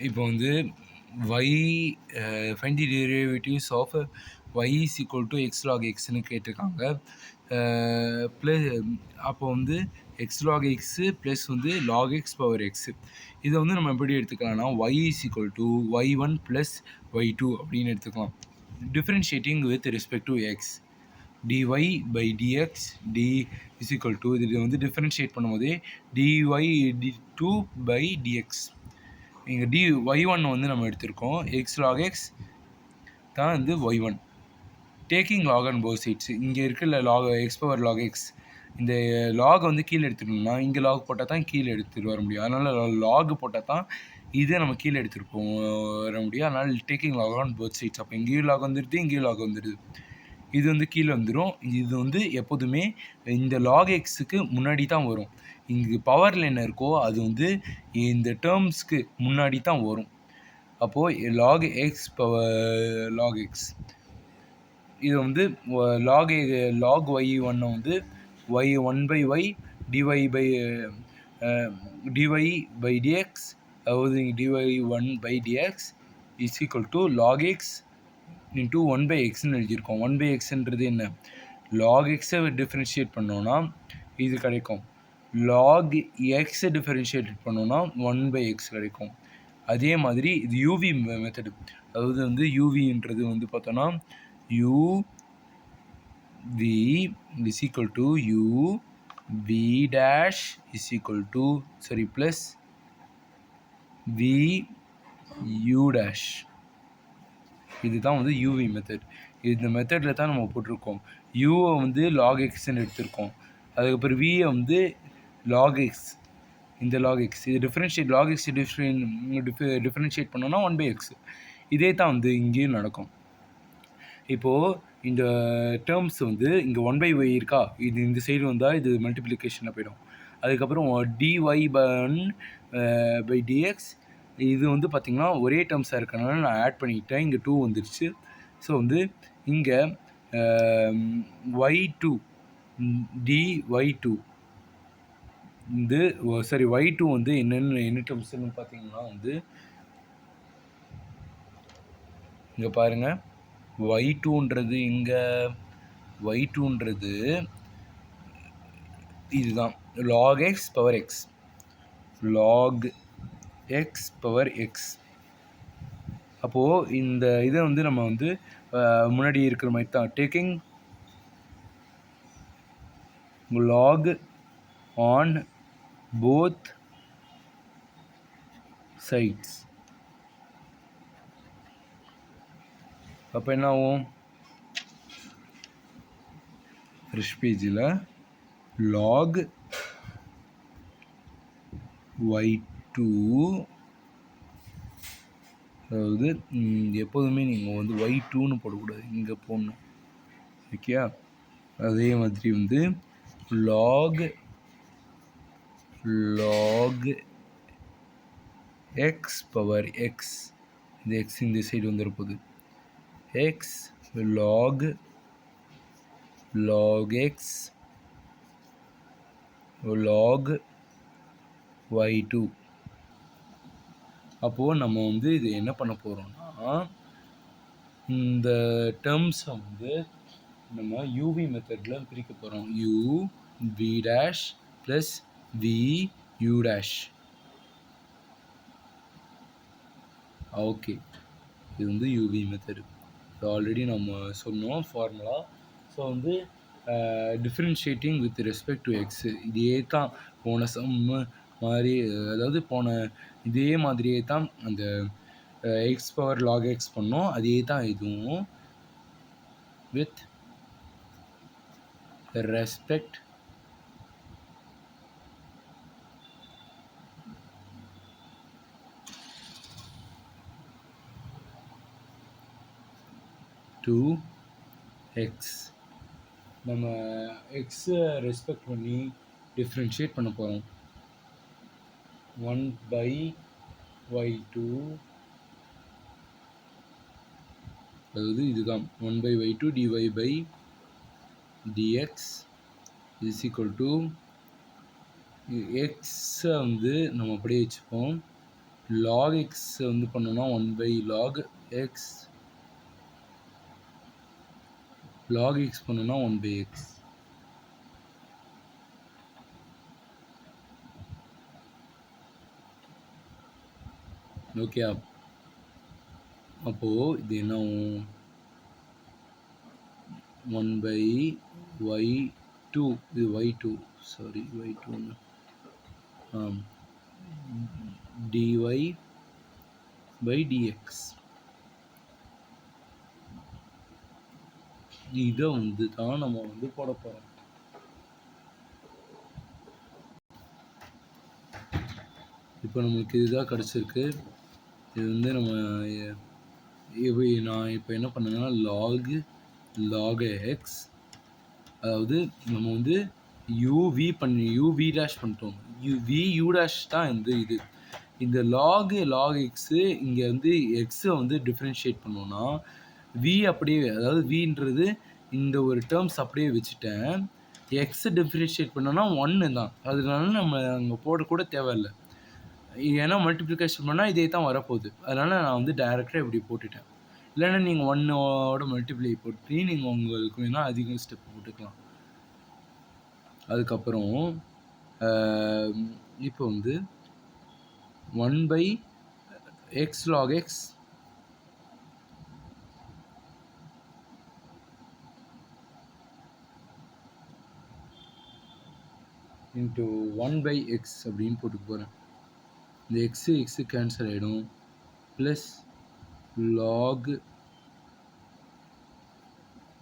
இப்போ வந்து y find the derivatives of y is equal to x log எக்ஸ்னு கேட்டிருக்காங்க. ப்ளஸ் அப்போ வந்து எக்ஸ் லாக் எக்ஸு ப்ளஸ் வந்து லாக் எக்ஸ் பவர் எக்ஸு. இதை வந்து நம்ம எப்படி எடுத்துக்கலாம்னா y is equal to y1 plus y2 அப்படின்னு எடுத்துக்கலாம். Differentiating with respect to x dy by dx d is equal to இதில் வந்து டிஃப்ரென்ஷியேட் பண்ணும்போதே dy d2 by dx. இங்கே y1 வந்து நம்ம எடுத்திருக்கோம், எக்ஸ் லாக் எக்ஸ் தான் வந்து y1. Taking log and both sides, இங்கே இருக்குல்ல log x power log x, இந்த லாக் வந்து கீழே எடுத்துட்டோம்னா இங்கே லாக் போட்டால் தான் கீழே எடுத்துகிட்டு வர முடியும். அதனால் லாக் போட்டால் தான் இதை நம்ம கீழே எடுத்துகிட்டு வர முடியும். அதனால் taking log on both sides. அப்போ இங்கேயும் லாக் வந்துடுது, இங்கேயும் லாக் வந்துடுது. இது வந்து கீழே வந்துடும். இது வந்து எப்போதுமே இந்த லாக் எக்ஸுக்கு முன்னாடி தான் வரும். இங்கே பவரில் என்ன இருக்கோ அது வந்து இந்த டேர்ம்ஸ்க்கு முன்னாடி தான் வரும். அப்போது lock x power log X, இது வந்து லாக் y1 வந்து y1 by y dy by dx, அதாவது dy1 by dx is equal to log x into 1 by எக்ஸ்ன்னு எழுதியிருக்கோம். 1 by எக்ஸ்ன்றது என்ன, லாக் எக்ஸை டிஃப்ரென்ஷியேட் பண்ணோன்னா இது கிடைக்கும். லாக் எக்ஸை டிஃப்ரென்ஷியேட் பண்ணோன்னா 1 by எக்ஸ் கிடைக்கும். அதே மாதிரி இது யூவி மெத்தடு, அதாவது வந்து யூவின்றது வந்து பார்த்தோன்னா uv is equal to uv dash is equal to plus vu dash. இதுதான் வந்து யூவி மெத்தட். இந்த மெத்தடில் தான் நம்ம போட்டிருக்கோம். யூவை வந்து லாக் எக்ஸ்ன்னு எடுத்திருக்கோம், அதுக்கப்புறம் வியை வந்து லாக் எக்ஸ், இந்த லாக் எக்ஸ் இது டிஃப்ரென்ஷியேட் லாக் எக்ஸ் டிஃப்ரென்ஷியேட் பண்ணோன்னா 1 by எக்ஸ். இதே தான் வந்து இங்கேயும் நடக்கும். இப்போது இந்த டேர்ம்ஸ் வந்து இங்கே 1 by y இருக்கா, இது இந்த சைடு வந்தால் இது மல்டிப்ளிகேஷனில் போயிடும். அதுக்கப்புறம் dy by dx, இது வந்து பார்த்திங்கன்னா ஒரே டேர்ம்ஸாக இருக்கனால நான் ஆட் பண்ணிக்கிட்டேன், இங்கே 2 வந்துடுச்சு. ஸோ வந்து இங்கே y2 dy2 வந்து y2 வந்து என்ன டேர்ம்ஸ்னு பார்த்தீங்கன்னா வந்து இங்கே பாருங்கள், y2ன்றது இங்கே y2ன்றது இதுதான் lock x power X, log x power X. அப்போது இந்த இதை வந்து நம்ம வந்து முன்னாடி இருக்கிற மாதிரி தான் taking log on both sides. அப்போ என்ன ஆகும், ஃப்ரெஷ் பேஜில் லாக் y2, அதாவது எப்போதுமே நீங்கள் வந்து y2ன்னு போடக்கூடாது, இங்கே போடணும். ஓகே, அதே மாதிரி வந்து லாக் எக்ஸ் பவர் எக்ஸ், இந்த எக்ஸ் இந்த சைடு வந்துருப்போது x log x log y2. அப்போது நம்ம வந்து இது என்ன பண்ண போகிறோம்னா, இந்த டேர்ம்ஸை வந்து நம்ம யூவி மெத்தடில் பிரிக்க போகிறோம். uv dash plus vu dash. Okay, இது வந்து யூவி மெத்தடு. இது ஆல்ரெடி நம்ம சொன்னோம் ஃபார்முலா. ஸோ வந்து differentiating with respect to x, இதே தான் போன சம்மு மாதிரி, அதாவது போன இதே மாதிரியே தான் அந்த எக்ஸ் பவர் லாக் எக்ஸ் பண்ணோம், அதே தான் இதுவும் வித் ரெஸ்பெக்ட் டு எக்ஸ். நம்ம எக்ஸை ரெஸ்பெக்ட் பண்ணி டிஃப்ரென்ஷியேட் பண்ண போகிறோம். 1 by y2, அதாவது இதுதான் 1 by y2 dy by dx is equal to எக்ஸை வந்து நம்ம அப்படியே வச்சுப்போம் log x வந்து பண்ணோம்னா 1/log x, log x பண்ணோம்னா 1/x. ஓகே, அப்போது இது என்ன ஆகும்? 1/y2, இது y2, சாரி y2 dy/dx. இதை வந்து தான் நம்ம வந்து போட போகிறோம். இப்போ நம்மளுக்கு இதுதான் கிடச்சிருக்கு. இது வந்து நம்ம நான் இப்போ என்ன பண்ணேன்னா log x, அதாவது நம்ம வந்து uv டேஷ் பண்ணிட்டோம். u டேஷ் தான் இது இந்த log x இங்கே வந்து எக்ஸை வந்து டிஃப்ரென்ஷியேட் பண்ணோன்னா v அப்படியே, அதாவது vன்றது இந்த ஒரு டேர்ம்ஸ் அப்படியே வச்சுட்டேன். எக்ஸை டிஃப்ரென்ஷியேட் பண்ணோன்னா 1 தான். அதனால நம்ம அங்கே போடக்கூட தேவையில்லை. ஏன்னா மல்டிப்ளிகேஷன் பண்ணால் இதே தான் வரப்போகுது. அதனால் நான் வந்து டைரெக்டாக இப்படி போட்டுட்டேன். இல்லைன்னா நீங்கள் 1ஓட மல்டிப்ளை போட்டு நீங்கள் உங்களுக்கு வேணால் அதிகம் ஸ்டெப் போட்டுக்கலாம். அதுக்கப்புறம் இப்போ வந்து 1/x log x into 1/x அப்படின்னு போட்டு போகிறேன். இந்த எக்ஸு கேன்சல் ஆகிடும். Plus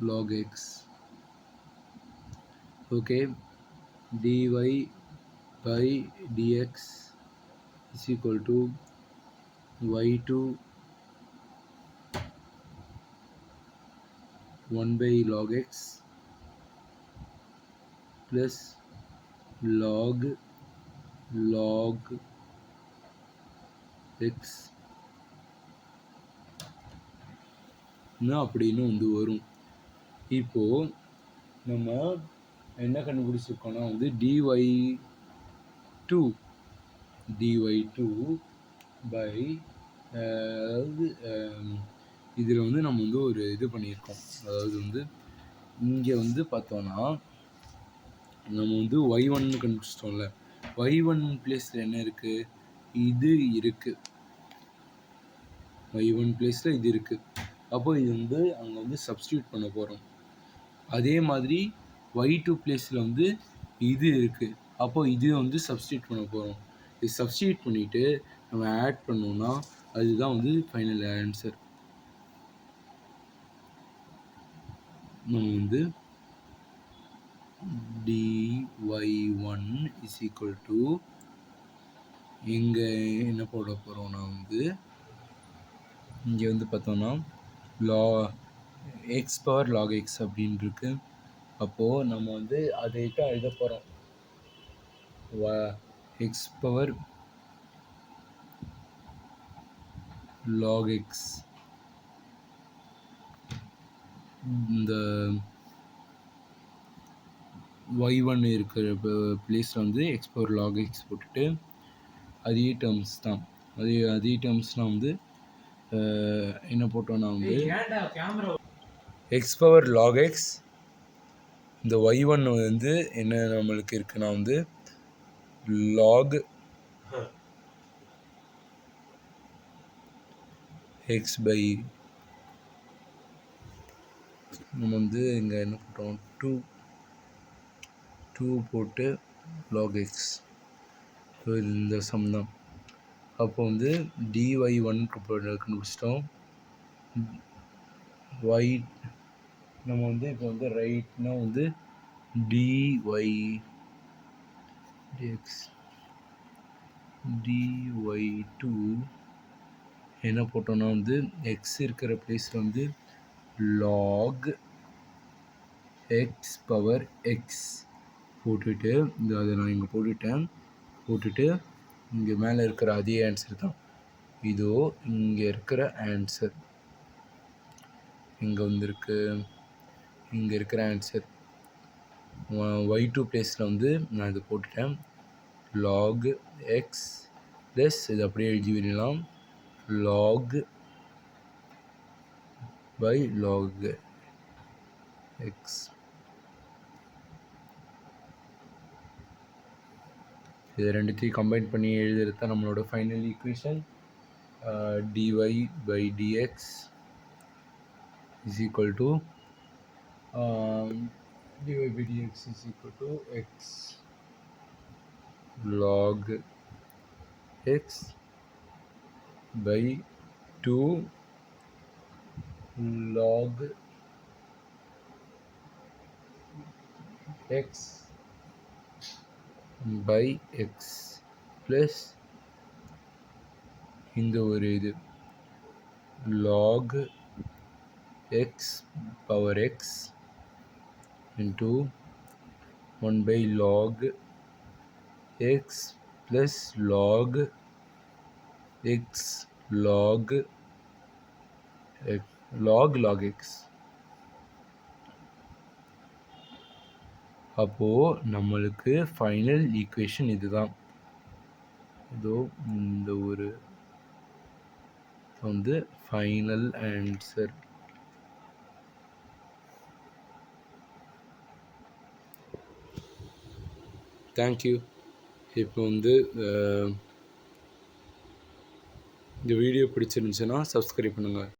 log x, okay, dy/dx is equal to y2 1/log x plus log x அப்படின்னு வந்து வரும். இப்போது நம்ம என்ன கண்டுபிடிச்சிருக்கோம்னா வந்து dy2 by அதாவது இதில் வந்து நம்ம வந்து ஒரு இது பண்ணியிருக்கோம். அதாவது வந்து இங்கே வந்து பார்த்தோன்னா நம்ம வந்து y1 கண்டுபிடிச்சிட்டோம்ல, y1 பிளேஸில் என்ன இருக்குது? இது இருக்குது. y1 பிளேஸில் இது இருக்குது. அப்போ இது வந்து அங்கே வந்து சப்ஸ்டியூட் பண்ண போகிறோம். அதே மாதிரி y2 பிளேஸில் வந்து இது இருக்குது. அப்போ இது வந்து சப்ஸ்டியூட் பண்ண போகிறோம். இது சப்ஸ்டியூட் பண்ணிவிட்டு நம்ம ஆட் பண்ணோம்னா அதுதான் வந்து ஃபைனல் ஆன்சர். நம்ம வந்து dy1 is equal to இங்கே என்ன போட போகிறோம்னா வந்து இங்கே வந்து பார்த்தோன்னா x பவர் log x அப்படின்னு இருக்கு. அப்போது நம்ம வந்து அதை தான் எழுத போகிறோம். x பவர் log x, இந்த y1 இருக்கிற பிளேஸில் வந்து x பவர் log x போட்டுட்டு அதே டேர்ம்ஸ் தான், அதே டேர்ம்ஸ்னால் வந்து என்ன போட்டோன்னா வந்து x பவர் log x, இந்த y1 வந்து என்ன நம்மளுக்கு இருக்குன்னா வந்து log x பை நம்ம வந்து இங்கே என்ன போட்டோம் 2 போட்டு log x. ஸோ இது இந்த சம் தான். அப்போ வந்து dy1 கண்டுபிடிச்சிட்டோம். y நம்ம வந்து இப்போ வந்து ரைட்னா வந்து dy/dx dy2 என்ன போட்டோன்னா வந்து x இருக்கிற பிளேஸில் வந்து log x பவர் x போட்டுட்டு அதை நான் இங்கே போட்டுட்டு இங்கே மேலே இருக்கிற அதே ஆன்சர் தான் இதோ இங்கே இருக்கிற ஆன்சர். இங்கே வந்துருக்கு, இங்கே இருக்கிற ஆன்சர் y2 பிளேஸில் வந்து நான் இது போட்டுட்டேன். log x ப்ளஸ் இது அப்படியே எழுதி விடலாம் log by log x. இது ரெண்டுத்தையும் கம்பைன் பண்ணி எழுதுறது தான் நம்மளோட final equation. dy by dx is equal to dy by dx is equal to x log x by 2 log x by x plus இந்த ஒரு இது log x power x into 1 by log x plus log x log log x. அப்போது நம்மளுக்கு final equation இதுதான். இதோ இந்த ஒரு வந்து ஃபைனல் ஆன்சர். தேங்க்யூ. இப்போ வந்து இந்த வீடியோ பிடிச்சிருந்துச்சுன்னா சப்ஸ்கிரைப் பண்ணுங்கள்.